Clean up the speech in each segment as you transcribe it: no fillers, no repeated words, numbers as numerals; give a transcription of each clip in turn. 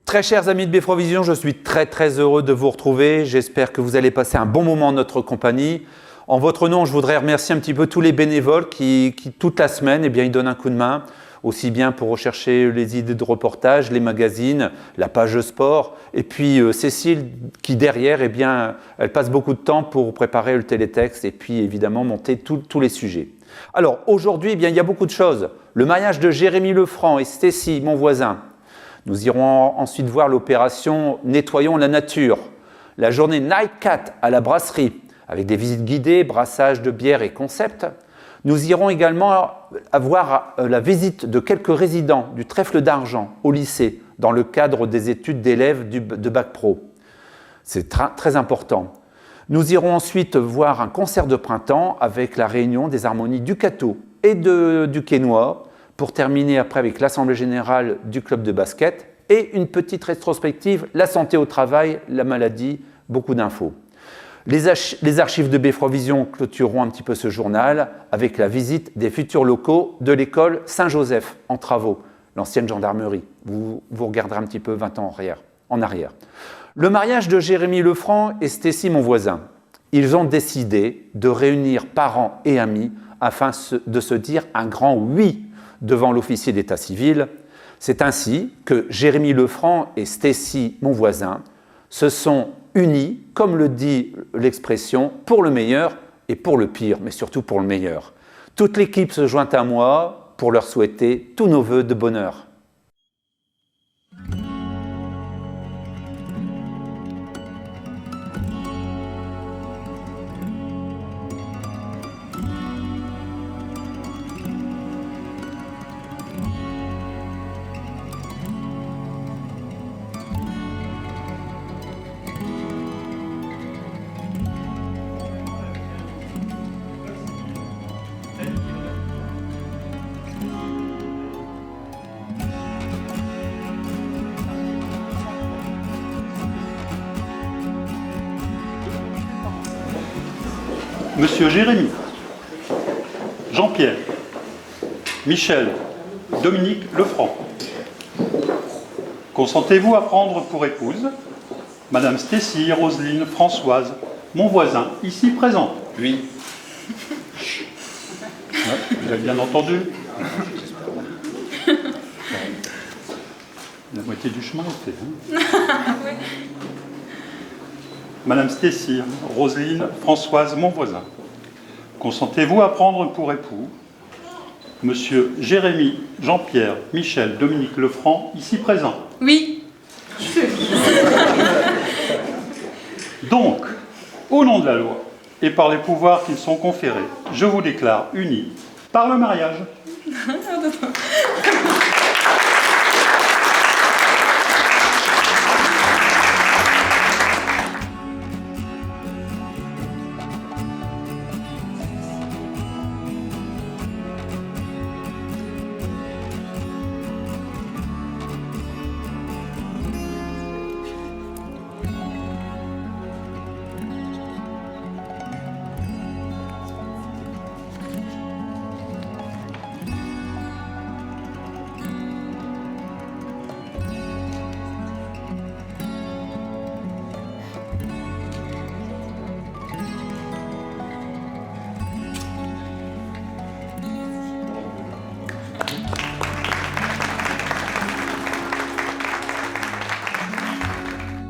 Très chers amis de Befrovision, je suis très heureux de vous retrouver. J'espère que vous allez passer un bon moment en notre compagnie. En votre nom, je voudrais remercier un petit peu tous les bénévoles qui toute la semaine, ils donnent un coup de main, aussi bien pour rechercher les idées de reportage, les magazines, la page sport, et puis Cécile qui derrière, elle passe beaucoup de temps pour préparer le télétexte et puis évidemment monter tous les sujets. Alors aujourd'hui, il y a beaucoup de choses. Le mariage de Jérémy Lefranc et Stécie, mon voisin. Nous irons ensuite voir l'opération Nettoyons la nature, la journée Nightcat à la brasserie, avec des visites guidées, brassage de bière et concept. Nous irons également avoir la visite de quelques résidents du Trèfle d'Argent au lycée, dans le cadre des études d'élèves de Bac Pro. C'est très important. Nous irons ensuite voir un concert de printemps avec la réunion des harmonies du Cateau et du Quesnoy, pour terminer après avec l'Assemblée Générale du club de basket et une petite rétrospective, la santé au travail, la maladie, beaucoup d'infos. Les archives de Befrovision clôtureront un petit peu ce journal avec la visite des futurs locaux de l'école Saint-Joseph en travaux, l'ancienne gendarmerie. Vous regarderez un petit peu 20 ans en arrière. Le mariage de Jérémy Lefranc et Stécie, mon voisin. Ils ont décidé de réunir parents et amis afin de se dire un grand oui devant l'officier d'état civil. C'est ainsi que Jérémy Lefranc et Stécie, mon voisin, se sont unis, comme le dit l'expression, pour le meilleur et pour le pire, mais surtout pour le meilleur. Toute l'équipe se joint à moi pour leur souhaiter tous nos vœux de bonheur. Monsieur Jérémy, Jean-Pierre, Michel, Dominique Lefranc, consentez-vous à prendre pour épouse Madame Stécie, Roselyne, Françoise, mon voisin, ici présent? Oui. Ouais, vous avez bien entendu? La moitié du chemin était. Oui. Madame Stécie, Roselyne, Françoise, mon voisin, consentez-vous à prendre pour époux Monsieur Jérémy, Jean-Pierre, Michel, Dominique Lefranc, ici présent? Oui. Donc, au nom de la loi et par les pouvoirs qui me sont conférés, je vous déclare unis par le mariage.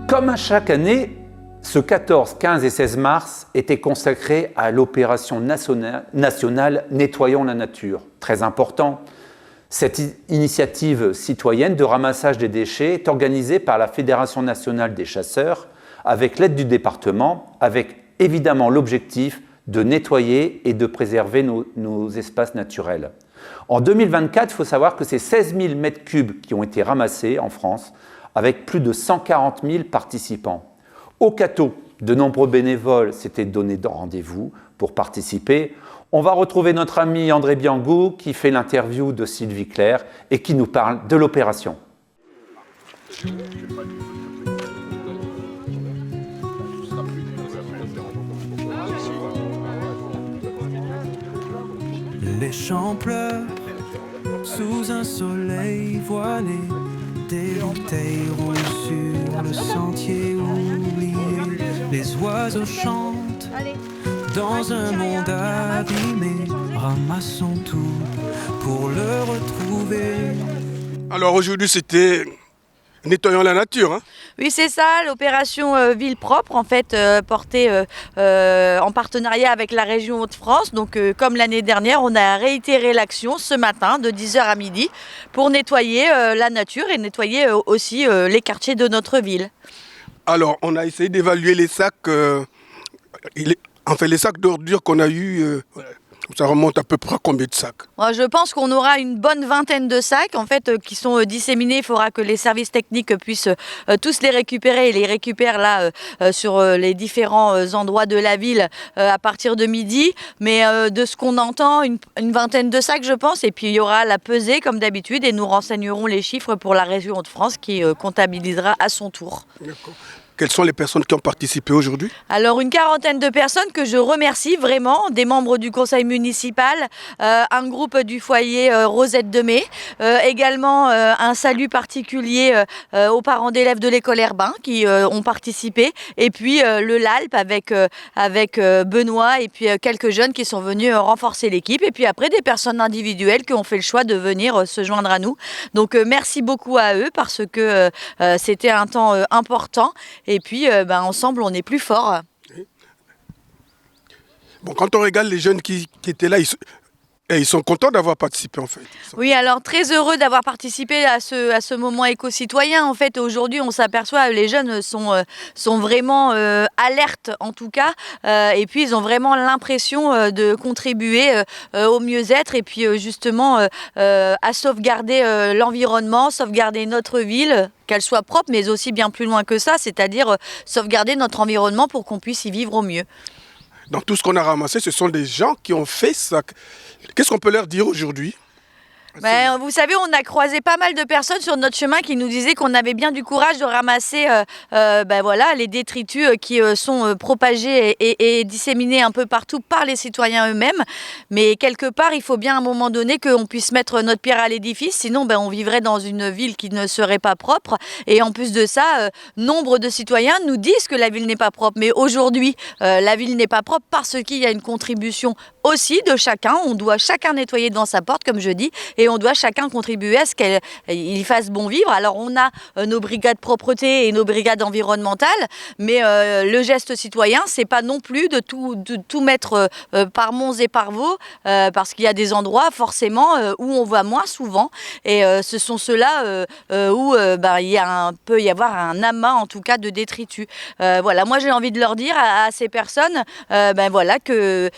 Comme à chaque année, ce 14, 15 et 16 mars était consacré à l'opération nationale Nettoyons la nature. Très important. Cette initiative citoyenne de ramassage des déchets est organisée par la Fédération nationale des chasseurs avec l'aide du département, avec évidemment l'objectif de nettoyer et de préserver nos espaces naturels. En 2024, il faut savoir que c'est 16 000 mètres cubes qui ont été ramassés en France, avec plus de 140 000 participants. Au Cateau, de nombreux bénévoles s'étaient donné rendez-vous pour participer. On va retrouver notre ami André Biangou qui fait l'interview de Sylvie Claire et qui nous parle de l'opération. Les champs pleurent sous un soleil voilé, des bouteilles rouges sentier oublié. Les oiseaux chantent dans un monde abîmé. Ramassons tout pour le retrouver. Alors aujourd'hui, c'était nettoyons la nature, hein? Oui, c'est ça, l'opération Ville Propre, en fait, portée en partenariat avec la région Hauts-de-France. Donc, comme l'année dernière, on a réitéré l'action ce matin de 10h à midi pour nettoyer la nature et nettoyer aussi les quartiers de notre ville. Alors, on a essayé d'évaluer les sacs, les sacs d'ordures qu'on a eus. Ça remonte à peu près à combien de sacs? Moi, je pense qu'on aura une bonne vingtaine de sacs en fait, qui sont disséminés. Il faudra que les services techniques puissent tous les récupérer et les récupèrent là sur les différents endroits de la ville à partir de midi. Mais de ce qu'on entend, une vingtaine de sacs, je pense. Et puis il y aura la pesée comme d'habitude et nous renseignerons les chiffres pour la région Hauts-de-France qui comptabilisera à son tour. D'accord. Quelles sont les personnes qui ont participé aujourd'hui? Alors une quarantaine de personnes que je remercie vraiment, des membres du conseil municipal, un groupe du foyer Rosette de Mai, également un salut particulier aux parents d'élèves de l'école Herbin qui ont participé, et puis le LALP avec Benoît et puis quelques jeunes qui sont venus renforcer l'équipe, et puis après des personnes individuelles qui ont fait le choix de venir se joindre à nous. Donc merci beaucoup à eux parce que c'était un temps important. Et puis, ensemble, on est plus fort. Bon, quand on regarde les jeunes qui étaient là, ils sont contents d'avoir participé en fait. Oui, alors très heureux d'avoir participé à ce moment éco-citoyen. En fait, aujourd'hui, on s'aperçoit que les jeunes sont vraiment alertes en tout cas. Et puis, ils ont vraiment l'impression de contribuer au mieux-être et puis justement à sauvegarder l'environnement, sauvegarder notre ville, qu'elle soit propre, mais aussi bien plus loin que ça, c'est-à-dire sauvegarder notre environnement pour qu'on puisse y vivre au mieux. Dans tout ce qu'on a ramassé, ce sont des gens qui ont fait ça. Qu'est-ce qu'on peut leur dire aujourd'hui? Vous savez, on a croisé pas mal de personnes sur notre chemin qui nous disaient qu'on avait bien du courage de ramasser les détritus qui sont propagés et disséminés un peu partout par les citoyens eux-mêmes. Mais quelque part, il faut bien à un moment donné qu'on puisse mettre notre pierre à l'édifice. Sinon, on vivrait dans une ville qui ne serait pas propre. Et en plus de ça, nombre de citoyens nous disent que la ville n'est pas propre. Mais aujourd'hui, la ville n'est pas propre parce qu'il y a une contribution aussi de chacun. On doit chacun nettoyer devant sa porte, comme je dis. Et on doit chacun contribuer à ce qu'il fasse bon vivre. Alors on a nos brigades propreté et nos brigades environnementales, mais le geste citoyen, c'est pas non plus de tout mettre par monts et par vaux, parce qu'il y a des endroits forcément où on va moins souvent, et ce sont ceux-là où peut y avoir un amas en tout cas de détritus. Moi j'ai envie de leur dire à ces personnes que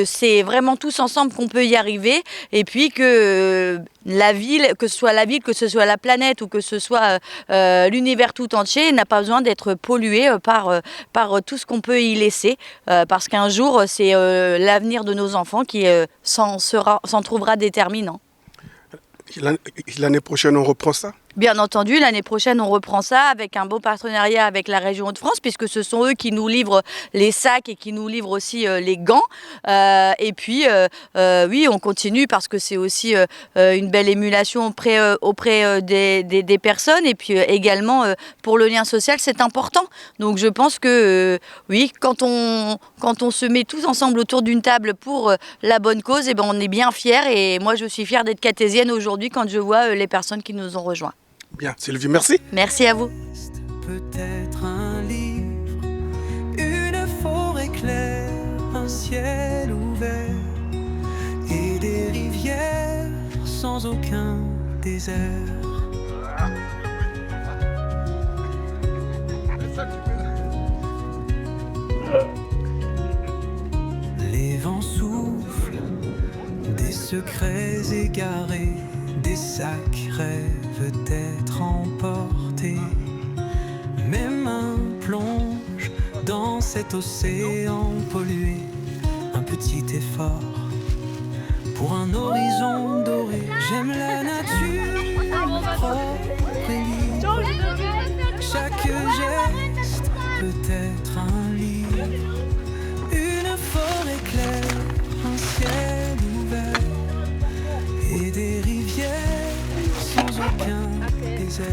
c'est vraiment tous ensemble qu'on peut y arriver, et puis que la ville, que ce soit la ville, que ce soit la planète ou que ce soit l'univers tout entier, n'a pas besoin d'être pollué par tout ce qu'on peut y laisser, parce qu'un jour c'est l'avenir de nos enfants qui s'en trouvera déterminant. L'année prochaine, on reprend ça? Bien entendu, l'année prochaine, on reprend ça avec un beau partenariat avec la région Hauts-de-France, puisque ce sont eux qui nous livrent les sacs et qui nous livrent aussi les gants. Et puis, oui, on continue parce que c'est aussi une belle émulation auprès des personnes. Et puis également, pour le lien social, c'est important. Donc, je pense que, oui, quand on se met tous ensemble autour d'une table pour la bonne cause, on est bien fiers. Et moi, je suis fière d'être cartésienne aujourd'hui quand je vois les personnes qui nous ont rejoints. Bien, Sylvie, merci. Merci à vous. Peut-être un livre, une forêt claire, un ciel ouvert et des rivières sans aucun désert. Les vents soufflent, des secrets égarés, des sacs rêvent d'être emportés. Mes mains plongent dans cet océan pollué. Un petit effort pour un horizon doré. J'aime la nature propre et libre. Chaque geste peut être un livre. Une forêt claire, un ciel ouvert et des rivières sans aucun désert.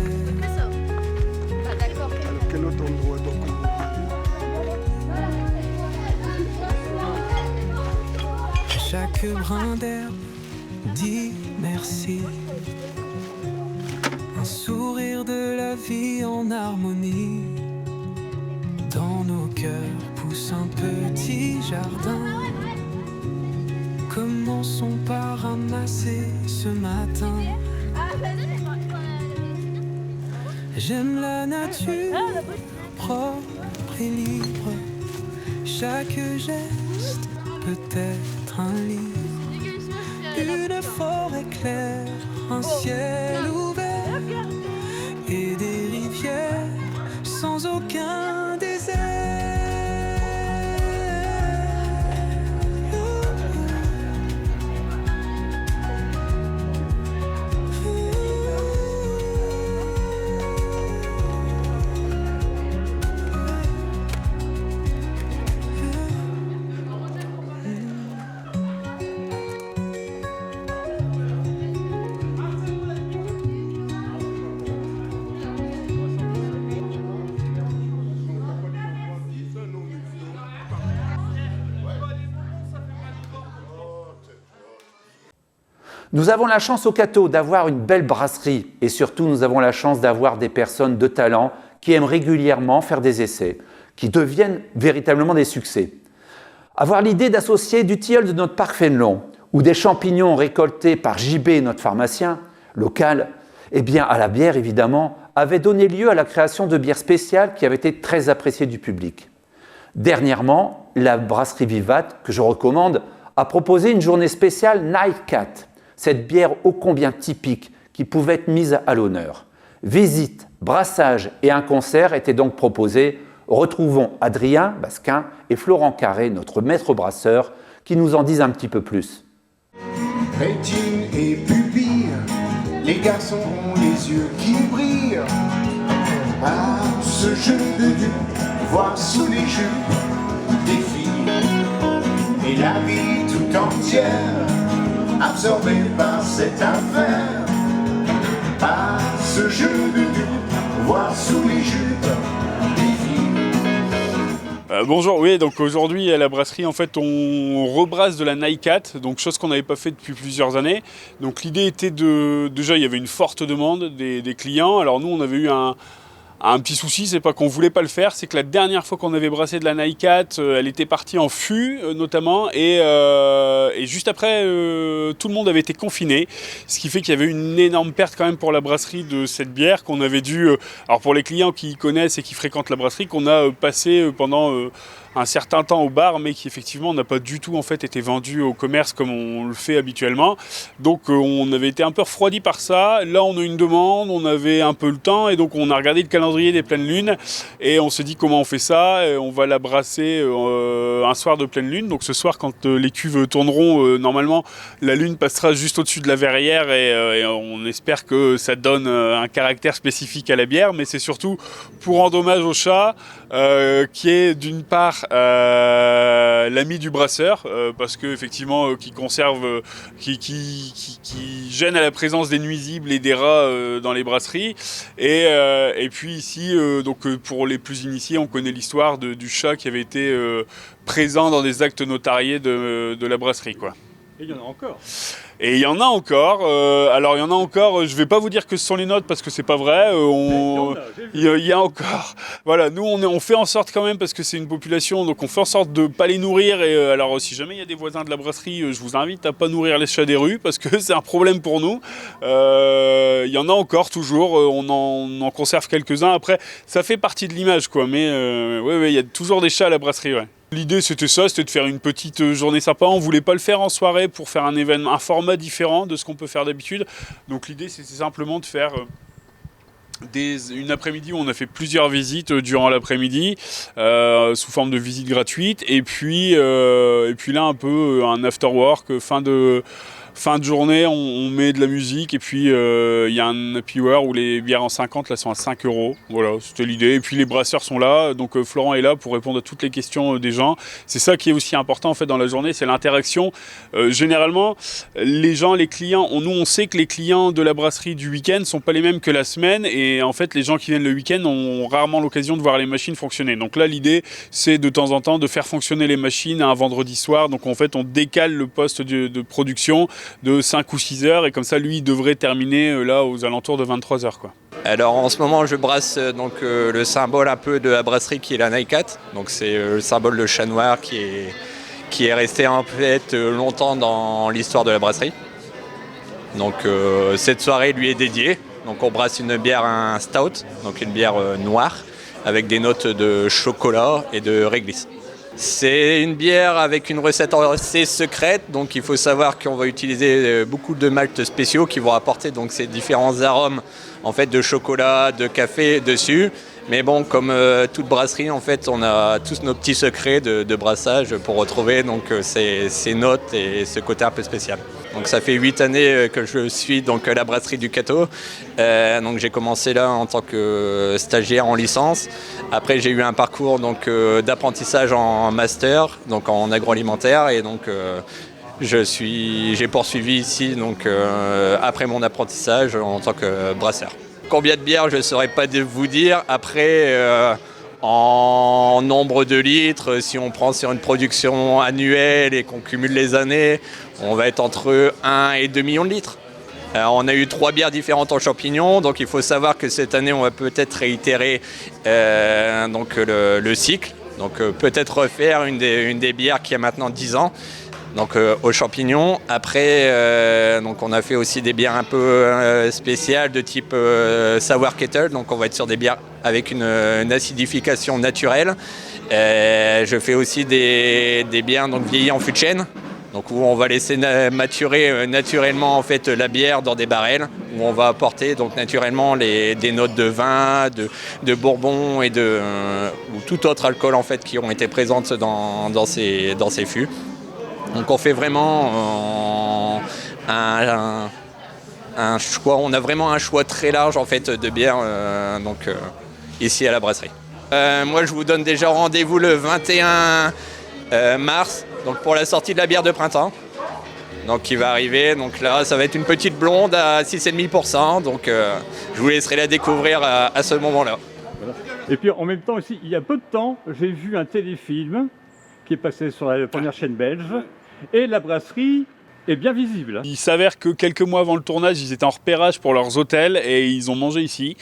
quel autre endroit donc Chaque brin d'herbe dit merci. Un sourire de la vie en harmonie. Dans nos cœurs pousse un petit jardin. Commençons par ramasser ce matin. J'aime la nature propre et libre. Chaque geste peut être un livre. Une forêt claire, un ciel ouvert et des rivières sans aucun désert. Nous avons la chance au Cateau d'avoir une belle brasserie et surtout nous avons la chance d'avoir des personnes de talent qui aiment régulièrement faire des essais, qui deviennent véritablement des succès. Avoir l'idée d'associer du tilleul de notre parc Fénelon ou des champignons récoltés par JB, notre pharmacien local, eh bien à la bière évidemment, avait donné lieu à la création de bières spéciales qui avaient été très appréciées du public. Dernièrement, la brasserie Vivat, que je recommande, a proposé une journée spéciale Nightcat, cette bière ô combien typique qui pouvait être mise à l'honneur. Visite, brassage et un concert étaient donc proposés. Retrouvons Adrien Basquin et Florent Carré, notre maître brasseur, qui nous en disent un petit peu plus. Rétine et pupille, les garçons ont les yeux qui brillent. Ah, ce jeu de dupes, voir sous les jupes des filles. Et la vie tout entière, absorbée par cette affaire. Ah, ce jeu de dupes, voir sous les jupes des filles. Bonjour, oui, donc aujourd'hui à la brasserie, en fait, on rebrasse de la Nightcat, donc chose qu'on n'avait pas fait depuis plusieurs années. Donc l'idée était déjà, il y avait une forte demande des clients. Alors nous, on avait eu un petit souci, c'est pas qu'on voulait pas le faire, c'est que la dernière fois qu'on avait brassé de la Nightcat, elle était partie en fût notamment, et juste après, tout le monde avait été confiné, ce qui fait qu'il y avait une énorme perte quand même pour la brasserie de cette bière qu'on avait dû, alors pour les clients qui connaissent et qui fréquentent la brasserie, qu'on a passé pendant un certain temps au bar, mais qui effectivement n'a pas du tout en fait été vendu au commerce comme on le fait habituellement. Donc on avait été un peu refroidi par ça. Là on a une demande, on avait un peu le temps et donc on a regardé le calendrier des pleines lunes et on s'est dit comment on fait ça. Et on va la brasser un soir de pleine lune. Donc ce soir quand les cuves tourneront, normalement la lune passera juste au-dessus de la verrière et on espère que ça donne un caractère spécifique à la bière. Mais c'est surtout pour rendre hommage au chat qui est d'une part l'ami du brasseur parce que effectivement qui conserve qui gêne à la présence des nuisibles et des rats dans les brasseries et puis ici donc pour les plus initiés on connaît l'histoire du chat qui avait été présent dans des actes notariés de la brasserie quoi. Et il y en a encore. Et il y en a encore. Alors il y en a encore. Je vais pas vous dire que ce sont les nôtres parce que c'est pas vrai. Il y a encore. Voilà, nous on fait en sorte quand même parce que c'est une population, donc on fait en sorte de pas les nourrir. Et alors si jamais il y a des voisins de la brasserie, je vous invite à pas nourrir les chats des rues parce que c'est un problème pour nous. Il y en a encore toujours. On en conserve quelques-uns. Après, ça fait partie de l'image quoi. Mais ouais, il y a toujours des chats à la brasserie. Ouais. L'idée c'était ça, c'était de faire une petite journée sympa. On voulait pas le faire en soirée pour faire un événement, un format différent de ce qu'on peut faire d'habitude. Donc l'idée c'était simplement de faire une après-midi où on a fait plusieurs visites durant l'après-midi sous forme de visites gratuites. Et puis là un peu un after work, fin de fin de journée, on met de la musique et puis il y a un happy hour où les bières en 50 là sont à 5 €. Voilà, c'était l'idée. Et puis les brasseurs sont là, donc Florent est là pour répondre à toutes les questions des gens. C'est ça qui est aussi important en fait dans la journée, c'est l'interaction. Généralement, les gens, les clients, on sait que les clients de la brasserie du week-end sont pas les mêmes que la semaine et en fait les gens qui viennent le week-end ont rarement l'occasion de voir les machines fonctionner. Donc là l'idée c'est de temps en temps de faire fonctionner les machines un vendredi soir. Donc en fait on décale le poste de production de 5 ou 6 heures et comme ça lui il devrait terminer là aux alentours de 23 heures quoi. Alors en ce moment je brasse donc le symbole un peu de la brasserie qui est la Naikat. Donc c'est le symbole de chat noir qui est resté en fait longtemps dans l'histoire de la brasserie. Donc cette soirée lui est dédiée. Donc on brasse une bière, un stout, donc une bière noire avec des notes de chocolat et de réglisse. C'est une bière avec une recette assez secrète, donc il faut savoir qu'on va utiliser beaucoup de maltes spéciaux qui vont apporter donc ces différents arômes en fait de chocolat, de café dessus. Mais bon, comme toute brasserie, en fait, on a tous nos petits secrets de brassage pour retrouver donc ces notes et ce côté un peu spécial. Donc ça fait 8 années que je suis donc à la brasserie du Cateau. Donc j'ai commencé là en tant que stagiaire en licence. Après j'ai eu un parcours donc d'apprentissage en master, donc en agroalimentaire et donc j'ai poursuivi ici donc après mon apprentissage en tant que brasseur. Combien de bières, je ne saurais pas vous dire. Après, en nombre de litres, si on prend sur une production annuelle et qu'on cumule les années, on va être entre 1 et 2 millions de litres. Alors, on a eu 3 bières différentes en champignons, donc il faut savoir que cette année, on va peut-être réitérer donc le cycle. Donc peut-être refaire une des bières qui a maintenant 10 ans. Donc aux champignons. Après, donc on a fait aussi des bières un peu spéciales de type sour kettle. Donc on va être sur des bières avec une acidification naturelle. Je fais aussi des bières donc vieillies en fût de chêne. Donc où on va laisser maturer naturellement en fait la bière dans des barrels où on va apporter donc naturellement des notes de vin, de bourbon et ou tout autre alcool en fait qui ont été présentes dans ces fûts. Donc on fait vraiment un choix, on a vraiment un choix très large en fait de bières ici à la brasserie. Moi je vous donne déjà rendez-vous le 21 mars donc pour la sortie de la bière de printemps. Donc qui va arriver, donc là ça va être une petite blonde à 6,5%, donc je vous laisserai la découvrir à ce moment-là. Voilà. Et puis en même temps aussi, il y a peu de temps, j'ai vu un téléfilm qui est passé sur la première chaîne belge. Et la brasserie est bien visible. Il s'avère que quelques mois avant le tournage, ils étaient en repérage pour leurs hôtels et ils ont mangé ici.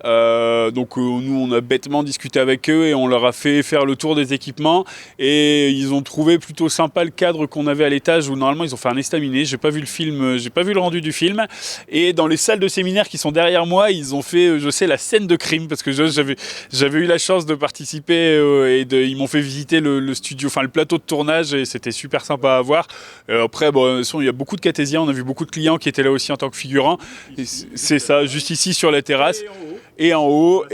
Nous, on a bêtement discuté avec eux et on leur a fait faire le tour des équipements. Et ils ont trouvé plutôt sympa le cadre qu'on avait à l'étage où normalement ils ont fait un estaminet. J'ai pas vu le film, j'ai pas vu le rendu du film. Et dans les salles de séminaire qui sont derrière moi, ils ont fait, la scène de crime parce que j'avais eu la chance de participer ils m'ont fait visiter le studio, enfin le plateau de tournage et c'était super sympa à voir. Après, il y a beaucoup de Catésiens, on a vu beaucoup de clients qui étaient là aussi en tant que figurants. Et c'est ça, juste ici sur la terrasse. Et en haut,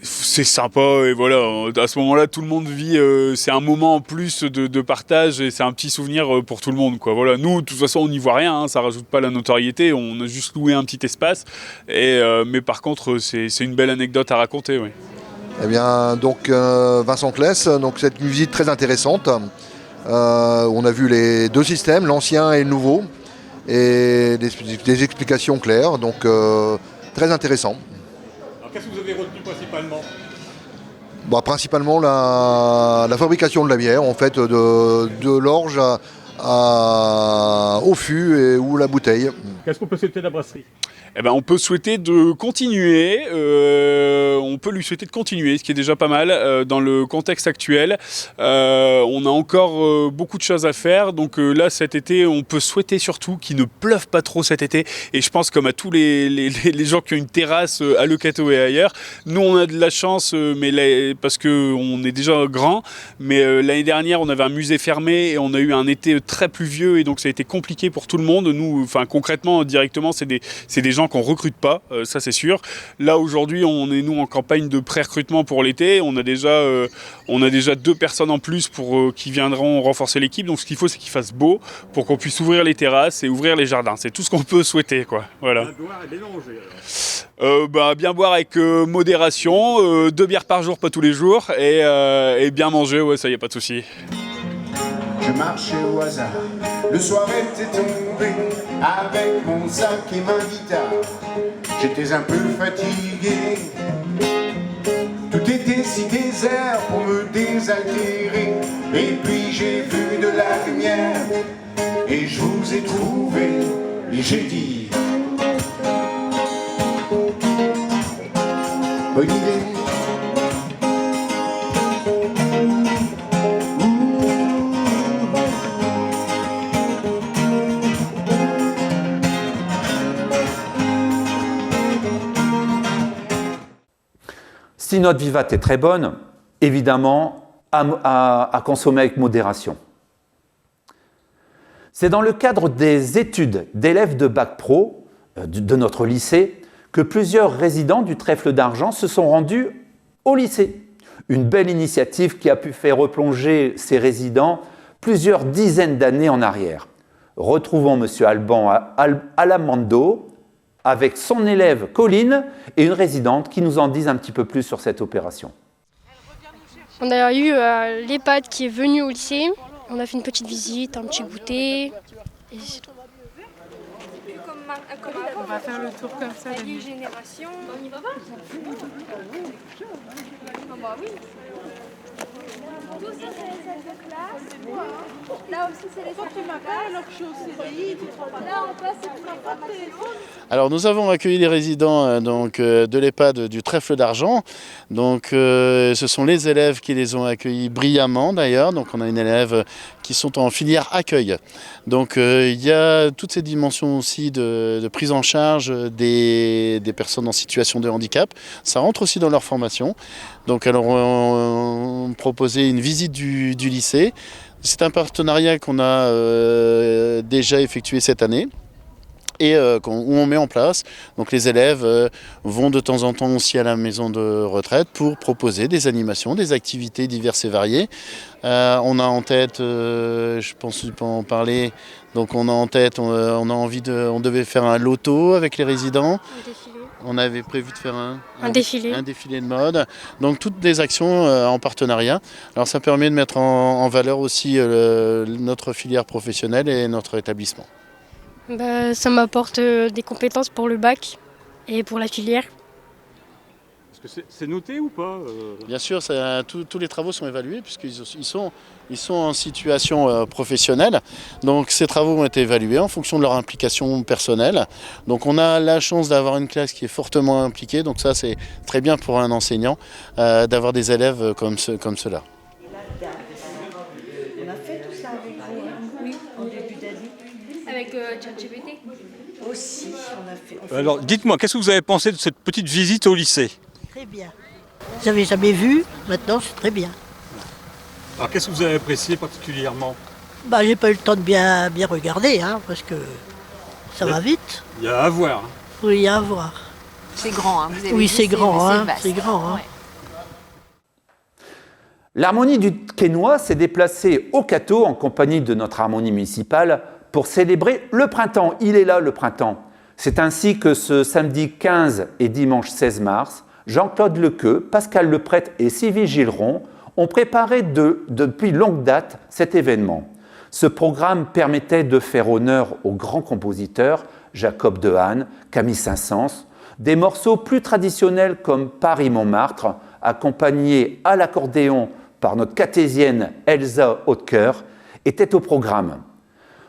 c'est sympa, et voilà, à ce moment-là, tout le monde vit, c'est un moment en plus de partage, et c'est un petit souvenir pour tout le monde, quoi. Voilà. Nous, de toute façon, on n'y voit rien, hein, ça rajoute pas la notoriété, on a juste loué un petit espace, mais par contre, c'est une belle anecdote à raconter, oui. Eh bien, donc, Vincent Claes, donc c'est une visite très intéressante, on a vu les 2 systèmes, l'ancien et le nouveau, et des explications claires, donc très intéressant. Alors qu'est-ce que vous avez retenu principalement ? Principalement la fabrication de la bière, en fait, de l'orge au fût ou la bouteille. Qu'est-ce qu'on peut souhaiter de la brasserie ? On peut souhaiter de continuer, on peut lui souhaiter de continuer, ce qui est déjà pas mal dans le contexte actuel. On a encore beaucoup de choses à faire, donc là cet été on peut souhaiter surtout qu'il ne pleuve pas trop cet été, et je pense comme à tous les gens qui ont une terrasse à Le Cateau et ailleurs, nous on a de la chance parce qu'on est déjà grand, mais l'année dernière on avait un musée fermé et on a eu un été très pluvieux et donc ça a été compliqué pour tout le monde. Nous, concrètement directement c'est des gens qu'on recrute pas, ça c'est sûr. Là aujourd'hui on est nous encore campagne de pré-recrutement pour l'été. On a déjà 2 personnes en plus qui viendront renforcer l'équipe. Donc ce qu'il faut, c'est qu'il fasse beau pour qu'on puisse ouvrir les terrasses et ouvrir les jardins. C'est tout ce qu'on peut souhaiter, quoi. Voilà. Bien boire et bien manger, alors. Bien boire avec modération, 2 bières par jour, pas tous les jours, et bien manger, ouais, ça y a pas de souci. Je marchais au hasard, le soir était tombé, avec mon sac et ma guitare. J'étais un peu fatigué, tout était si désert pour me désaltérer. Et puis j'ai vu de la lumière, et je vous ai trouvé, et j'ai dit bonne idée. Si notre Vivat est très bonne, évidemment, à consommer avec modération. C'est dans le cadre des études d'élèves de Bac Pro de notre lycée que plusieurs résidents du Trèfle d'Argent se sont rendus au lycée. Une belle initiative qui a pu faire replonger ces résidents plusieurs dizaines d'années en arrière. Retrouvons M. Alban Alamando avec son élève Colline et une résidente qui nous en disent un petit peu plus sur cette opération. On a eu l'EHPAD qui est venu au lycée. On a fait une petite visite, un petit goûter. Et c'est tout. On va faire le tour comme ça. Génération. On y va pas? Oui. Tout ça, c'est les salles de classe. Là aussi, c'est les salles de classe. Alors que je suis au CDI, tu te rends pas. Là, en place, c'est pas de téléphone. Alors nous avons accueilli les résidents de l'EHPAD du Trèfle d'Argent. Donc ce sont les élèves qui les ont accueillis brillamment d'ailleurs. Donc on a une élève qui sont en filière accueil. Donc il y a toutes ces dimensions aussi de prise en charge des personnes en situation de handicap. Ça rentre aussi dans leur formation. Donc alors on proposait une visite du lycée. C'est un partenariat qu'on a déjà effectué cette année. Et où on met en place. Donc les élèves vont de temps en temps aussi à la maison de retraite pour proposer des animations, des activités diverses et variées. On a en tête, je pense que je peux en parler, donc on a en tête, on devait faire un loto avec les résidents. On avait prévu de faire un défilé de mode. Donc toutes des actions en partenariat. Alors ça permet de mettre en valeur aussi notre filière professionnelle et notre établissement. Ça m'apporte des compétences pour le bac et pour la filière. Est-ce que c'est noté ou pas Bien sûr, tous les travaux sont évalués puisqu'ils sont en situation professionnelle. Donc ces travaux ont été évalués en fonction de leur implication personnelle. Donc on a la chance d'avoir une classe qui est fortement impliquée. Donc ça c'est très bien pour un enseignant d'avoir des élèves comme ceux-là. On a fait tout ça avec vous, oui, en début d'année. Avec ChatGPT aussi, on a fait. Alors dites-moi, qu'est-ce que vous avez pensé de cette petite visite au lycée? Très bien. J'avais jamais vu, maintenant c'est très bien. Alors qu'est-ce que vous avez apprécié particulièrement? J'ai pas eu le temps de bien regarder, parce que ça va vite. Il y a à voir. Oui, il y a à voir. C'est grand, vous avez oui, dit, c'est grand, vaste. c'est grand. Ouais. L'harmonie du Quesnoy s'est déplacée au Cateau en compagnie de notre harmonie municipale pour célébrer le printemps. Il est là, le printemps. C'est ainsi que ce samedi 15 et dimanche 16 mars, Jean-Claude Lequeux, Pascal Leprêtre et Sylvie Gilleron ont préparé depuis longue date cet événement. Ce programme permettait de faire honneur aux grands compositeurs, Jacob Dehaene, Camille Saint-Saëns, des morceaux plus traditionnels comme Paris-Montmartre, accompagnés à l'accordéon par notre cartésienne Elsa Hautecoeur, étaient au programme.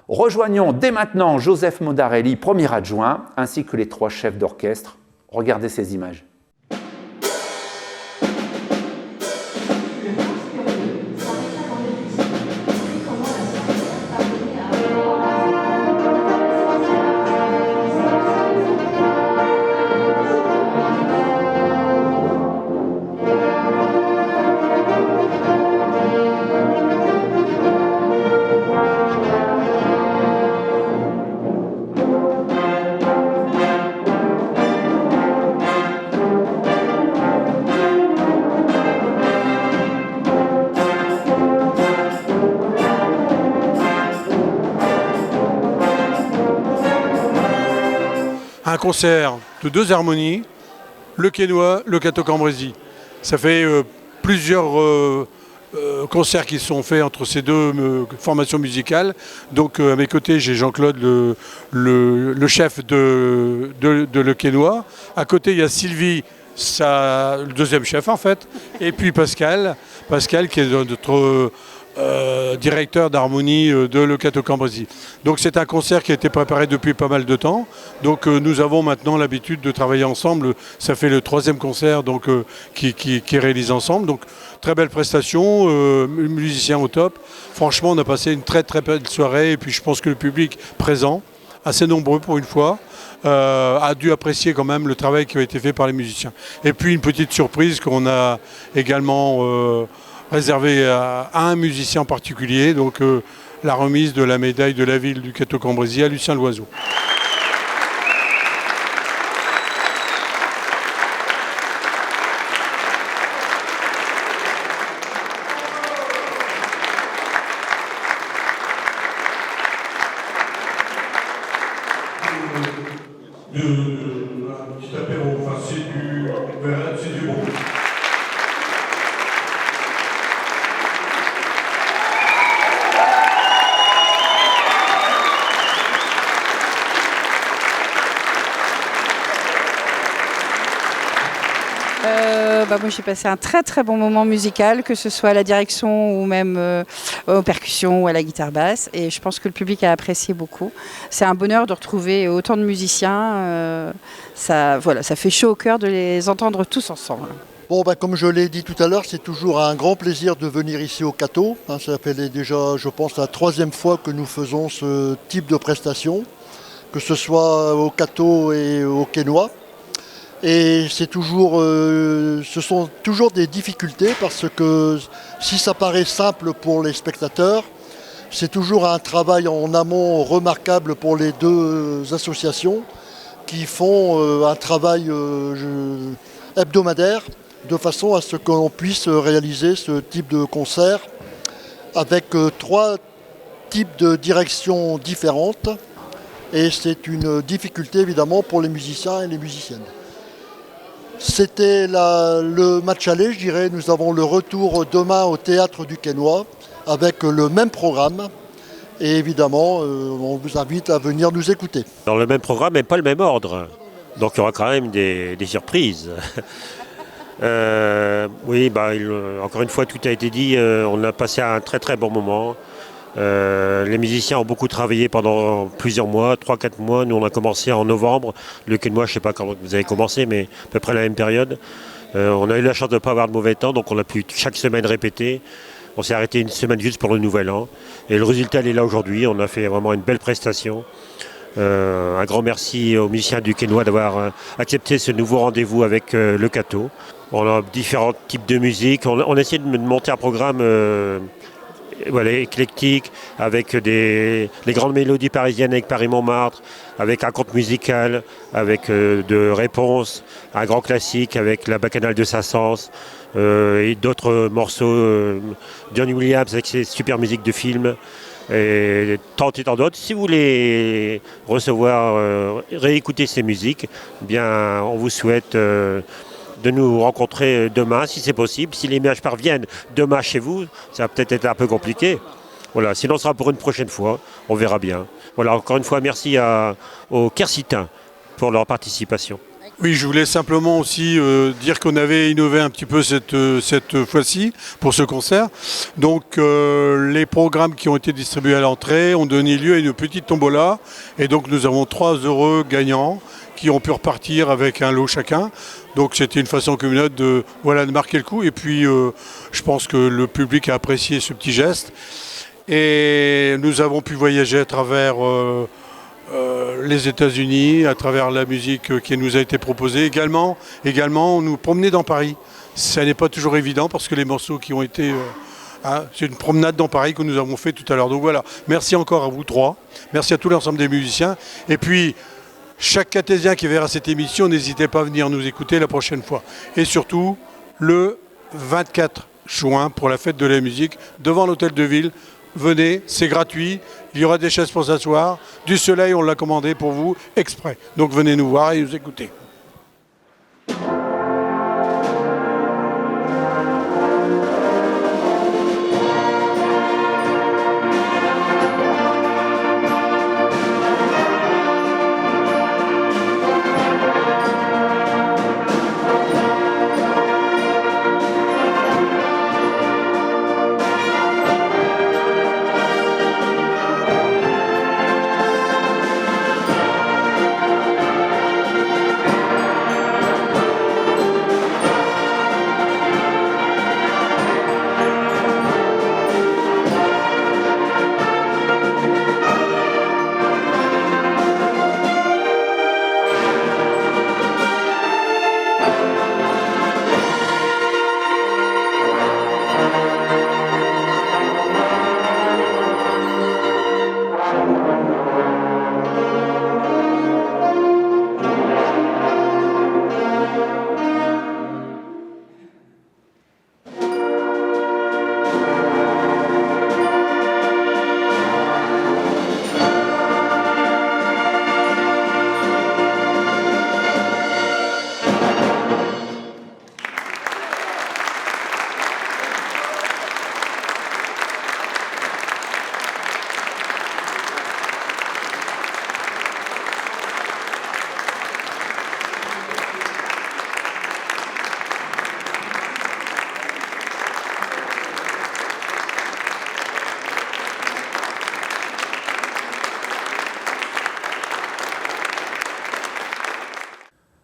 Rejoignons dès maintenant Joseph Modarelli, premier adjoint, ainsi que les 3 chefs d'orchestre. Regardez ces images. un concert de 2 harmonies, le Quesnoy, le Cateau Cambrésis. Ça fait plusieurs concerts qui sont faits entre ces deux formations musicales. Donc à mes côtés, j'ai Jean-Claude, le chef de Le Quesnoy. À côté, il y a Sylvie, le deuxième chef en fait. Et puis Pascal qui est notre directeur d'harmonie de Le Cateau Cambrésis. Donc c'est un concert qui a été préparé depuis pas mal de temps. Donc nous avons maintenant l'habitude de travailler ensemble. Ça fait le 3e concert donc, qui est réalisé ensemble. Donc très belle prestation, musiciens au top. Franchement, on a passé une très très belle soirée et puis je pense que le public présent, assez nombreux pour une fois, a dû apprécier quand même le travail qui a été fait par les musiciens. Et puis une petite surprise qu'on a également réservé à un musicien en particulier, donc la remise de la médaille de la ville du Cateau Cambrésis à Lucien Loiseau. Un petit apéro, enfin c'est du bon. Moi j'ai passé un très très bon moment musical, que ce soit à la direction ou même aux percussions ou à la guitare basse, et je pense que le public a apprécié beaucoup. C'est un bonheur de retrouver autant de musiciens, ça fait chaud au cœur de les entendre tous ensemble. Bon, comme je l'ai dit tout à l'heure, c'est toujours un grand plaisir de venir ici au Cateau. Ça fait déjà, je pense, la 3e fois que nous faisons ce type de prestation, que ce soit au Cateau et au Quesnoy. Et ce sont toujours des difficultés parce que si ça paraît simple pour les spectateurs, c'est toujours un travail en amont remarquable pour les 2 associations qui font un travail hebdomadaire de façon à ce qu'on puisse réaliser ce type de concert avec 3 types de directions différentes. Et c'est une difficulté évidemment pour les musiciens et les musiciennes. C'était le match aller, je dirais. Nous avons le retour demain au Théâtre du Quesnoy avec le même programme. Et évidemment, on vous invite à venir nous écouter. Dans le même programme, mais pas le même ordre. Donc il y aura quand même des surprises. Oui, encore une fois, tout a été dit. On a passé un très très bon moment. Les musiciens ont beaucoup travaillé pendant plusieurs mois, 3-4 mois. Nous on a commencé en novembre. Le Quesnoy, je ne sais pas quand vous avez commencé, mais à peu près la même période. On a eu la chance de ne pas avoir de mauvais temps, donc on a pu chaque semaine répéter. On s'est arrêté une semaine juste pour le Nouvel An. Et le résultat il est là aujourd'hui. On a fait vraiment une belle prestation. Un grand merci aux musiciens du Quesnoy d'avoir accepté ce nouveau rendez-vous avec le Cateau. On a différents types de musique. On a essayé de monter un programme éclectique, avec les grandes mélodies parisiennes avec Paris-Montmartre, avec un conte musical, avec de réponses, un grand classique avec la Bacchanale de Saint-Saëns et d'autres morceaux, Johnny Williams avec ses super musiques de films, et tant d'autres. Si vous voulez recevoir, réécouter ces musiques, bien on vous souhaite de nous rencontrer demain, si c'est possible. Si les images parviennent demain chez vous, ça va peut-être être un peu compliqué. Voilà, sinon ce sera pour une prochaine fois, on verra bien. Voilà, encore une fois, merci aux Quercitins pour leur participation. Oui, je voulais simplement aussi dire qu'on avait innové un petit peu cette fois-ci pour ce concert. Donc les programmes qui ont été distribués à l'entrée ont donné lieu à une petite tombola. Et donc nous avons 3 heureux gagnants qui ont pu repartir avec un lot chacun. Donc c'était une façon communale de marquer le coup. Et puis je pense que le public a apprécié ce petit geste. Et nous avons pu voyager à travers les États-Unis, à travers la musique qui nous a été proposée. Également nous promener dans Paris. Ça n'est pas toujours évident parce que les morceaux qui ont été... c'est une promenade dans Paris que nous avons fait tout à l'heure. Donc voilà, merci encore à vous 3. Merci à tout l'ensemble des musiciens. Et puis, chaque Catésien qui verra cette émission, n'hésitez pas à venir nous écouter la prochaine fois. Et surtout, le 24 juin, pour la fête de la musique, devant l'hôtel de ville, venez, c'est gratuit, il y aura des chaises pour s'asseoir, du soleil, on l'a commandé pour vous exprès. Donc venez nous voir et nous écouter.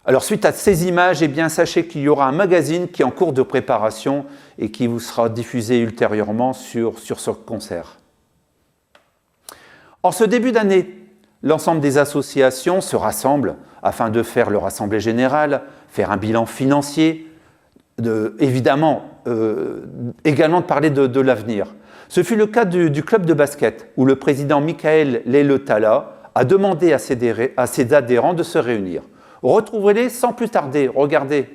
Alors suite à ces images, eh bien, sachez qu'il y aura un magazine qui est en cours de préparation et qui vous sera diffusé ultérieurement sur ce concert. En ce début d'année, l'ensemble des associations se rassemblent afin de faire leur assemblée générale, faire un bilan financier, également de parler de l'avenir. Ce fut le cas du club de basket où le président Michael Leletala a demandé à ses adhérents de se réunir. Retrouvez-les sans plus tarder, regardez.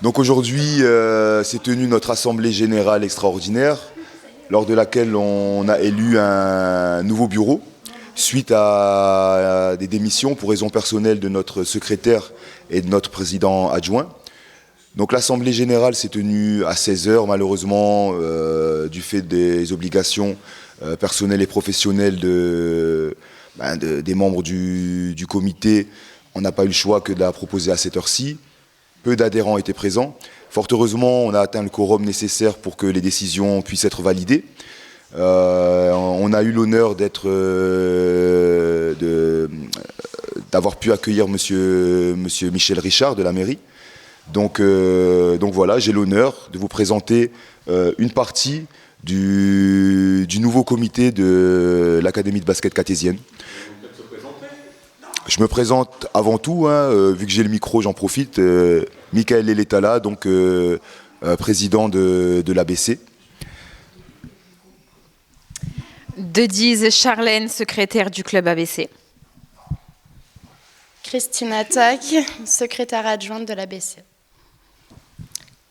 Donc aujourd'hui, s'est tenue notre assemblée générale extraordinaire, lors de laquelle on a élu un nouveau bureau, suite à des démissions pour raisons personnelles de notre secrétaire et de notre président adjoint. Donc l'assemblée générale s'est tenue à 16h, malheureusement, du fait des obligations personnelles et professionnelles des membres du comité. On n'a pas eu le choix que de la proposer à cette heure-ci. Peu d'adhérents étaient présents. Fort heureusement, on a atteint le quorum nécessaire pour que les décisions puissent être validées. On a eu l'honneur d'avoir pu accueillir monsieur Michel Richard de la mairie. Donc voilà, j'ai l'honneur de vous présenter une partie du nouveau comité de l'Académie de basket catésienne. Je me présente avant tout, vu que j'ai le micro, j'en profite. Michael Leletala, donc président de l'ABC. Dedize Charlène, secrétaire du club ABC. Christine Attac, secrétaire adjointe de l'ABC.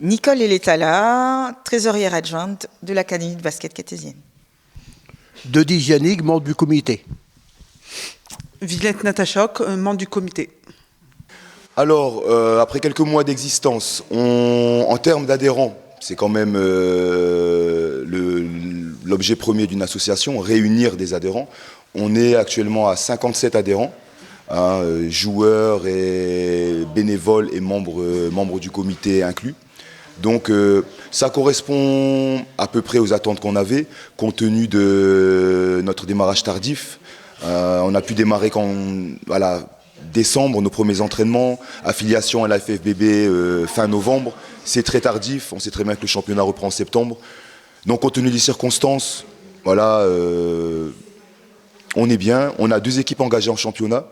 Nicole Leletala, trésorière adjointe de l'Académie de basket catésienne. Dedize Yannick, membre du comité. Villette Natachok, membre du comité. Alors, après quelques mois d'existence, en termes d'adhérents, c'est quand même l'objet premier d'une association, réunir des adhérents. On est actuellement à 57 adhérents, joueurs et bénévoles et membres du comité inclus. Donc ça correspond à peu près aux attentes qu'on avait, compte tenu de notre démarrage tardif. On a pu démarrer décembre, nos premiers entraînements, affiliation à la FFBB fin novembre. C'est très tardif, on sait très bien que le championnat reprend en septembre. Donc compte tenu des circonstances, voilà, on est bien. On a 2 équipes engagées en championnat.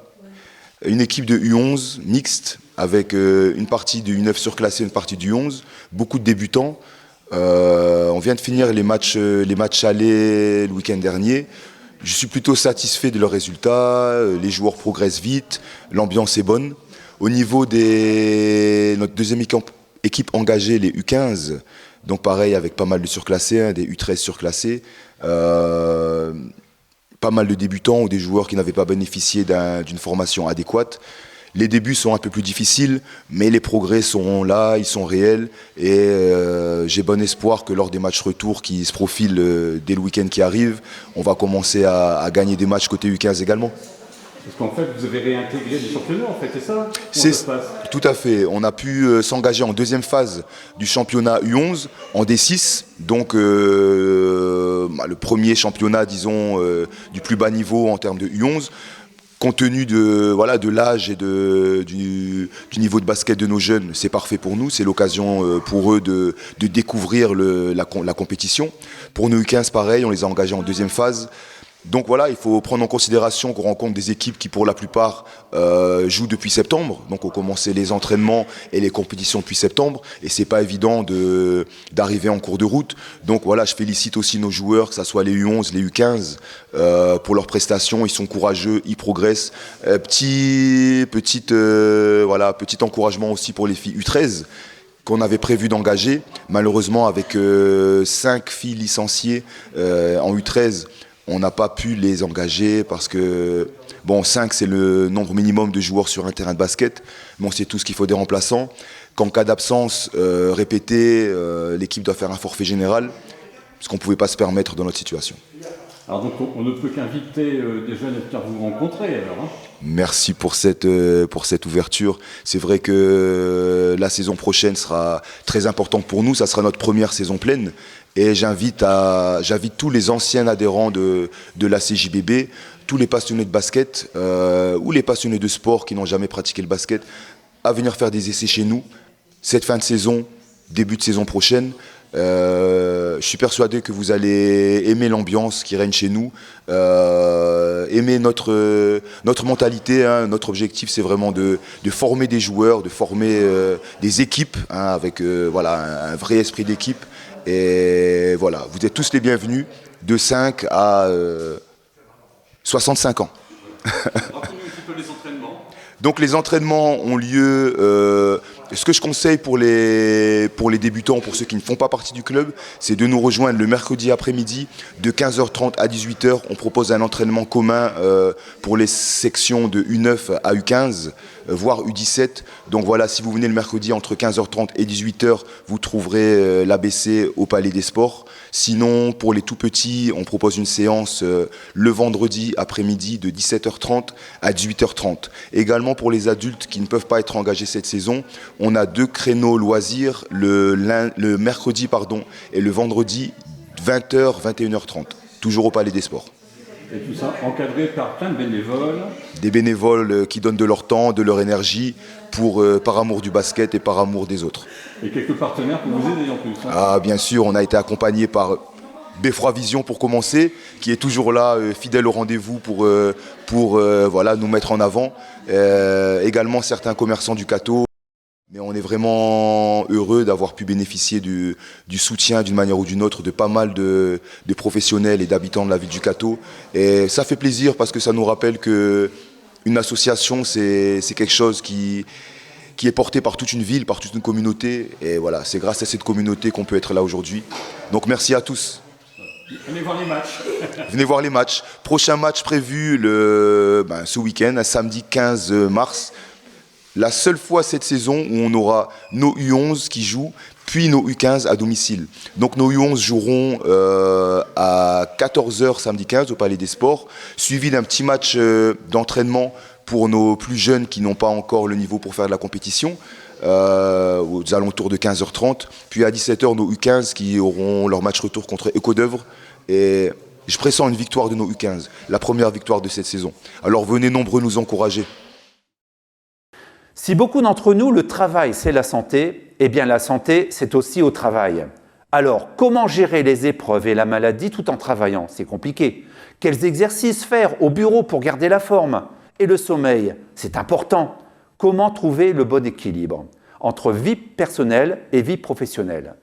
Une équipe de U11 mixte avec une partie du U9 surclassé, une partie du U11. Beaucoup de débutants. On vient de finir les matchs allés le week-end dernier. Je suis plutôt satisfait de leurs résultats, les joueurs progressent vite, l'ambiance est bonne. Au niveau de notre deuxième équipe engagée, les U15, donc pareil avec pas mal de surclassés, hein, des U13 surclassés, pas mal de débutants ou des joueurs qui n'avaient pas bénéficié d'une formation adéquate. Les débuts sont un peu plus difficiles, mais les progrès sont là, ils sont réels. Et j'ai bon espoir que lors des matchs retour qui se profilent dès le week-end qui arrive, on va commencer à gagner des matchs côté U15 également. Parce qu'en fait, vous avez réintégré le championnat, en fait, c'est ça? C'est tout à fait. On a pu s'engager en deuxième phase du championnat U11 en D6. Donc le premier championnat, disons, du plus bas niveau en termes de U11. Compte tenu de l'âge et du niveau de basket de nos jeunes, c'est parfait pour nous. C'est l'occasion pour eux de découvrir la compétition. Pour nos U15, pareil, on les a engagés en deuxième phase. Donc voilà, il faut prendre en considération qu'on rencontre des équipes qui, pour la plupart, jouent depuis septembre. Donc on commençait les entraînements et les compétitions depuis septembre. Et c'est pas évident d'arriver en cours de route. Donc voilà, je félicite aussi nos joueurs, que ce soit les U11, les U15, pour leurs prestations. Ils sont courageux, ils progressent. Petit encouragement aussi pour les filles U13 qu'on avait prévu d'engager. Malheureusement, avec 5 filles licenciées en U13, on n'a pas pu les engager parce que, 5 c'est le nombre minimum de joueurs sur un terrain de basket, mais on sait tous qu'il faut des remplaçants. Qu'en cas d'absence répétée, l'équipe doit faire un forfait général, ce qu'on ne pouvait pas se permettre dans notre situation. Alors donc on ne peut qu'inviter des jeunes à venir vous rencontrer alors. Hein. Merci pour cette ouverture. C'est vrai que la saison prochaine sera très importante pour nous, ça sera notre première saison pleine. Et j'invite tous les anciens adhérents de la CJBB, tous les passionnés de basket ou les passionnés de sport qui n'ont jamais pratiqué le basket, à venir faire des essais chez nous, cette fin de saison, début de saison prochaine. Je suis persuadé que vous allez aimer l'ambiance qui règne chez nous, aimer notre mentalité. Hein. Notre objectif, c'est vraiment de former des joueurs, de former des équipes, hein, avec un vrai esprit d'équipe. Et voilà, vous êtes tous les bienvenus, de 5 à 65 ans. Donc les entraînements ont lieu. Ce que je conseille pour les débutants, pour ceux qui ne font pas partie du club, c'est de nous rejoindre le mercredi après-midi de 15h30 à 18h. On propose un entraînement commun pour les sections de U9 à U15, voire U17. Donc voilà, si vous venez le mercredi entre 15h30 et 18h, vous trouverez l'ABC au Palais des Sports. Sinon, pour les tout petits, on propose une séance le vendredi après-midi de 17h30 à 18h30. Également pour les adultes qui ne peuvent pas être engagés cette saison, on a 2 créneaux loisirs, le mercredi et le vendredi 20h, 21h30, toujours au Palais des Sports. Et tout ça encadré par plein de bénévoles. Des bénévoles qui donnent de leur temps, de leur énergie, par amour du basket et par amour des autres. Et quelques partenaires pour vous aider en plus. Hein. Ah, bien sûr, on a été accompagné par Beffroi Vision pour commencer, qui est toujours là, fidèle au rendez-vous pour nous mettre en avant. Également certains commerçants du Cateau. Mais on est vraiment heureux d'avoir pu bénéficier du soutien d'une manière ou d'une autre de pas mal de professionnels et d'habitants de la ville du Cateau. Et ça fait plaisir parce que ça nous rappelle qu'une association, c'est quelque chose qui est porté par toute une ville, par toute une communauté. Et voilà, c'est grâce à cette communauté qu'on peut être là aujourd'hui. Donc merci à tous. Venez voir les matchs. Venez voir les matchs. Prochain match prévu ce week-end, samedi 15 mars. La seule fois cette saison où on aura nos U11 qui jouent, puis nos U15 à domicile. Donc nos U11 joueront à 14h samedi 15 au Palais des Sports, suivi d'un petit match d'entraînement pour nos plus jeunes qui n'ont pas encore le niveau pour faire de la compétition, aux alentours de 15h30. Puis à 17h, nos U15 qui auront leur match retour contre Éco-d'Œuvre. Et je pressens une victoire de nos U15, la première victoire de cette saison. Alors venez nombreux nous encourager. Si beaucoup d'entre nous, le travail, c'est la santé, eh bien la santé, c'est aussi au travail. Alors, comment gérer les épreuves et la maladie tout en travaillant? C'est compliqué. Quels exercices faire au bureau pour garder la forme? Et le sommeil, c'est important. Comment trouver le bon équilibre entre vie personnelle et vie professionnelle?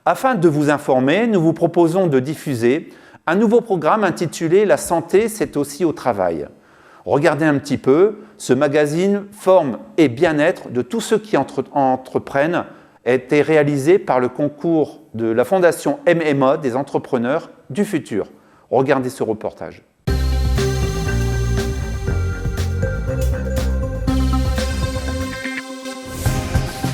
Afin de vous informer, nous vous proposons de diffuser un nouveau programme intitulé « La santé, c'est aussi au travail ». Regardez un petit peu, ce magazine forme et bien-être de tous ceux qui entreprennent a été réalisé par le concours de la Fondation MMA des entrepreneurs du futur. Regardez ce reportage.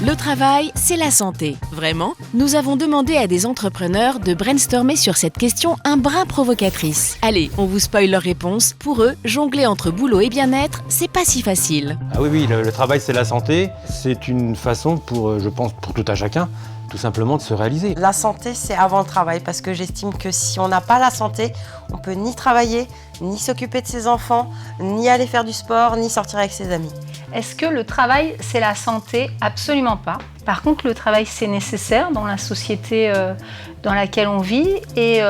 Le travail, c'est la santé. Vraiment? Nous avons demandé à des entrepreneurs de brainstormer sur cette question un brin provocatrice. Allez, on vous spoil leur réponse. Pour eux, jongler entre boulot et bien-être, c'est pas si facile. Ah oui, le travail c'est la santé. C'est une façon pour, je pense, pour tout un chacun, tout simplement de se réaliser. La santé, c'est avant le travail, parce que j'estime que si on n'a pas la santé, on peut ni travailler, ni s'occuper de ses enfants, ni aller faire du sport, ni sortir avec ses amis. Est-ce que le travail, c'est la santé? Absolument pas. Par contre, le travail, c'est nécessaire dans la société dans laquelle on vit. Et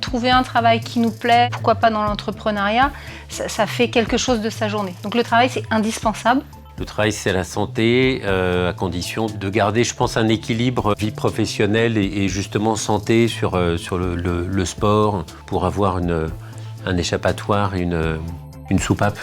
trouver un travail qui nous plaît, pourquoi pas dans l'entrepreneuriat, ça fait quelque chose de sa journée. Donc le travail, c'est indispensable. Le travail, c'est la santé, à condition de garder, je pense, un équilibre vie professionnelle et justement santé sur le sport pour avoir un échappatoire, une soupape.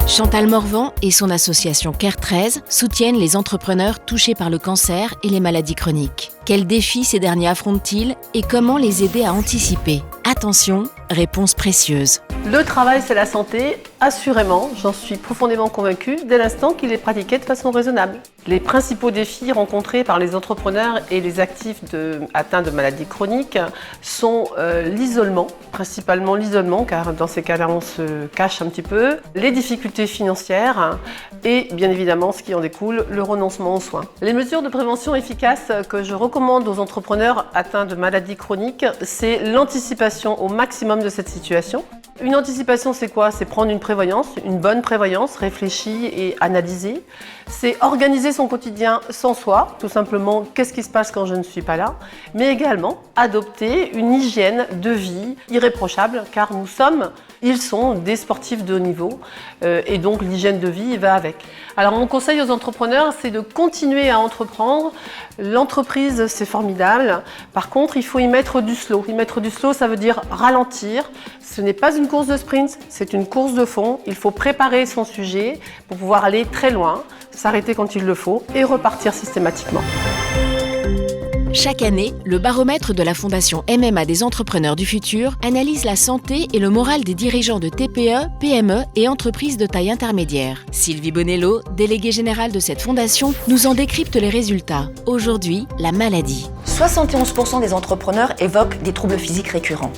Chantal Morvan et son association CARE 13 soutiennent les entrepreneurs touchés par le cancer et les maladies chroniques. Quels défis ces derniers affrontent-ils et comment les aider à anticiper? Attention, réponse précieuse. Le travail, c'est la santé, assurément, j'en suis profondément convaincue dès l'instant qu'il est pratiqué de façon raisonnable. Les principaux défis rencontrés par les entrepreneurs et les actifs atteints de maladies chroniques sont l'isolement, principalement l'isolement, car dans ces cas-là, on se cache un petit peu, les difficultés financières et bien évidemment, ce qui en découle, le renoncement aux soins. Les mesures de prévention efficaces que je recommande aux entrepreneurs atteints de maladies chroniques, c'est l'anticipation au maximum de cette situation. Une anticipation, c'est quoi? C'est prendre une prévoyance, une bonne prévoyance, réfléchie et analysée. C'est organiser son quotidien sans soi, tout simplement, qu'est-ce qui se passe quand je ne suis pas là, mais également adopter une hygiène de vie irréprochable, car ils sont des sportifs de haut niveau, et donc l'hygiène de vie va avec. Alors mon conseil aux entrepreneurs, c'est de continuer à entreprendre. L'entreprise, c'est formidable. Par contre, il faut y mettre du slow. Y mettre du slow, ça veut dire ralentir. Ce n'est pas une course de sprint, c'est une course de fond. Il faut préparer son sujet pour pouvoir aller très loin, s'arrêter quand il le faut et repartir systématiquement. Chaque année, le baromètre de la Fondation MMA des entrepreneurs du futur analyse la santé et le moral des dirigeants de TPE, PME et entreprises de taille intermédiaire. Sylvie Bonello, déléguée générale de cette fondation, nous en décrypte les résultats. Aujourd'hui, la maladie. 71% des entrepreneurs évoquent des troubles physiques récurrents.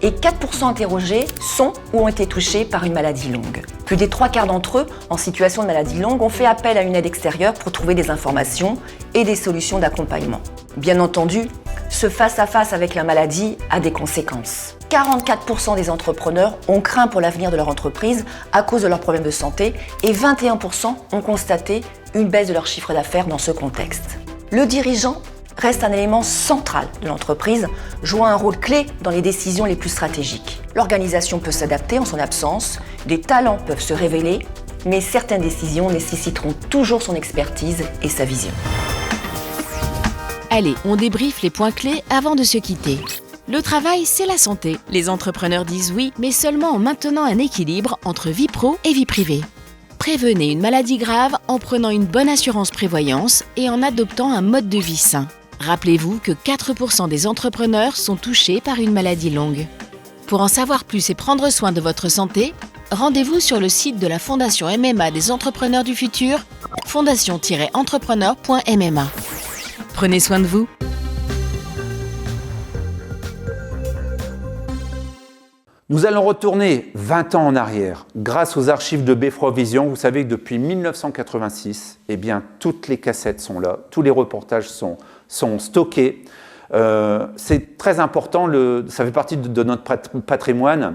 Et 4% interrogés sont ou ont été touchés par une maladie longue. Plus des 3/4 d'entre eux, en situation de maladie longue, ont fait appel à une aide extérieure pour trouver des informations et des solutions d'accompagnement. Bien entendu, ce face-à-face avec la maladie a des conséquences. 44% des entrepreneurs ont craint pour l'avenir de leur entreprise à cause de leurs problèmes de santé et 21% ont constaté une baisse de leur chiffre d'affaires dans ce contexte. Le dirigeant reste un élément central de l'entreprise, jouant un rôle clé dans les décisions les plus stratégiques. L'organisation peut s'adapter en son absence, des talents peuvent se révéler, mais certaines décisions nécessiteront toujours son expertise et sa vision. Allez, on débriefe les points clés avant de se quitter. Le travail, c'est la santé. Les entrepreneurs disent oui, mais seulement en maintenant un équilibre entre vie pro et vie privée. Prévenez une maladie grave en prenant une bonne assurance prévoyance et en adoptant un mode de vie sain. Rappelez-vous que 4% des entrepreneurs sont touchés par une maladie longue. Pour en savoir plus et prendre soin de votre santé, rendez-vous sur le site de la Fondation MMA des entrepreneurs du futur, fondation-entrepreneur.mma. Prenez soin de vous. Nous allons retourner 20 ans en arrière. Grâce aux archives de Beffroi Vision, vous savez que depuis 1986, eh bien, toutes les cassettes sont là, tous les reportages sont stockés. C'est très important, ça fait partie de notre patrimoine.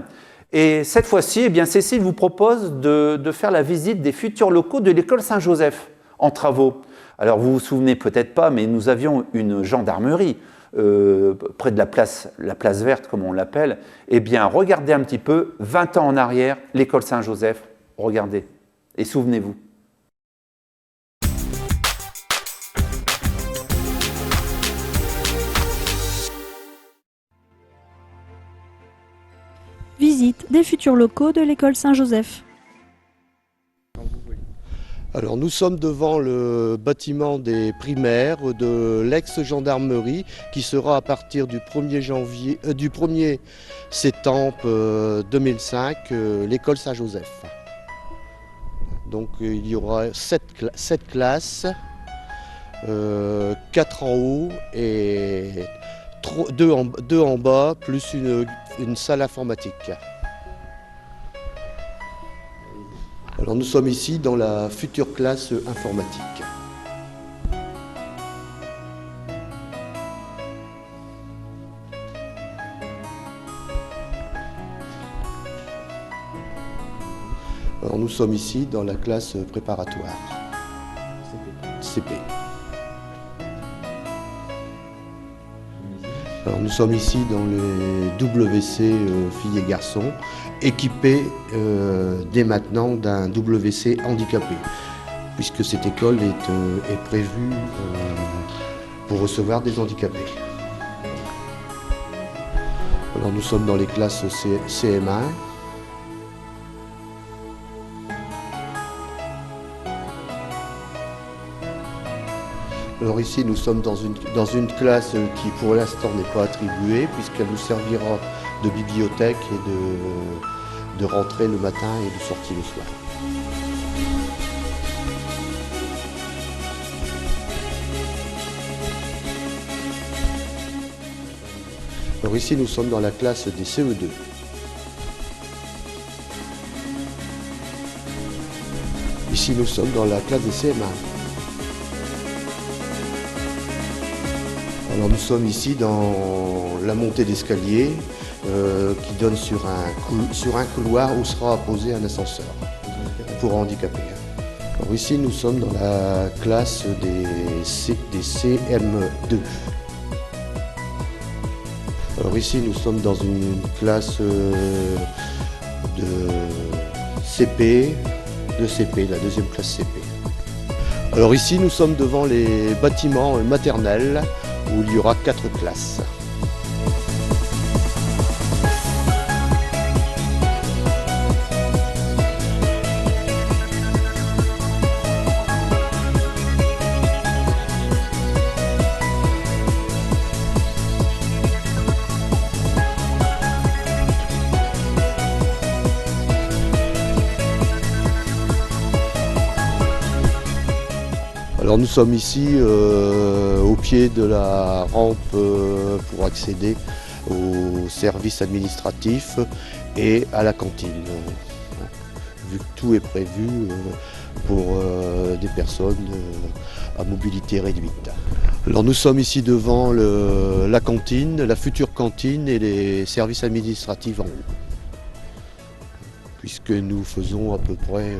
Et cette fois-ci, eh bien, Cécile vous propose de faire la visite des futurs locaux de l'école Saint-Joseph en travaux. Alors vous vous souvenez peut-être pas, mais nous avions une gendarmerie près de la place verte, comme on l'appelle. Eh bien, regardez un petit peu, 20 ans en arrière, l'école Saint-Joseph, regardez et souvenez-vous. Visite des futurs locaux de l'école Saint-Joseph. Alors nous sommes devant le bâtiment des primaires de l'ex-gendarmerie qui sera à partir du 1er septembre 2005 l'école Saint-Joseph. Donc il y aura 7 classes, 4 en haut et 2 en bas, plus une salle informatique. Alors nous sommes ici dans la future classe informatique. Alors nous sommes ici dans la classe préparatoire, CP. Alors nous sommes ici dans les WC filles et garçons, équipés dès maintenant d'un WC handicapé, puisque cette école est prévue pour recevoir des handicapés. Alors nous sommes dans les classes CM1. Alors ici nous sommes dans une classe qui pour l'instant n'est pas attribuée puisqu'elle nous servira de bibliothèque et de rentrée le matin et de sortie le soir. Alors ici nous sommes dans la classe des CE2. Ici nous sommes dans la classe des CM1. Alors nous sommes ici dans la montée d'escalier qui donne sur un couloir où sera posé un ascenseur pour handicapés. Alors ici nous sommes dans la classe des CM2. Alors ici nous sommes dans une classe de CP, la deuxième classe CP. Alors ici nous sommes devant les bâtiments maternels où il y aura 4 classes. Alors nous sommes ici au pied de la rampe pour accéder au service administratif et à la cantine, vu que tout est prévu pour des personnes à mobilité réduite. Alors nous sommes ici devant la cantine, la future cantine et les services administratifs en haut, puisque nous faisons à peu près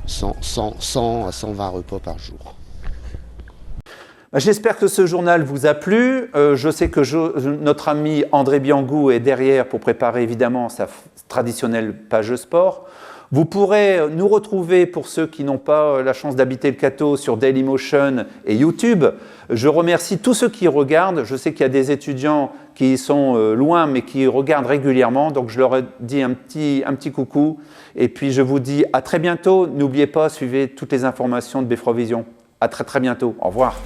100 à 120 repas par jour. J'espère que ce journal vous a plu. Je sais que notre ami André Biangou est derrière pour préparer évidemment sa traditionnelle page sport. Vous pourrez nous retrouver, pour ceux qui n'ont pas la chance d'habiter le Cateau, sur Dailymotion et YouTube. Je remercie tous ceux qui regardent. Je sais qu'il y a des étudiants qui sont loin mais qui regardent régulièrement. Donc je leur dis un petit coucou. Et puis je vous dis à très bientôt. N'oubliez pas, suivez toutes les informations de Beffrovision. À très bientôt. Au revoir.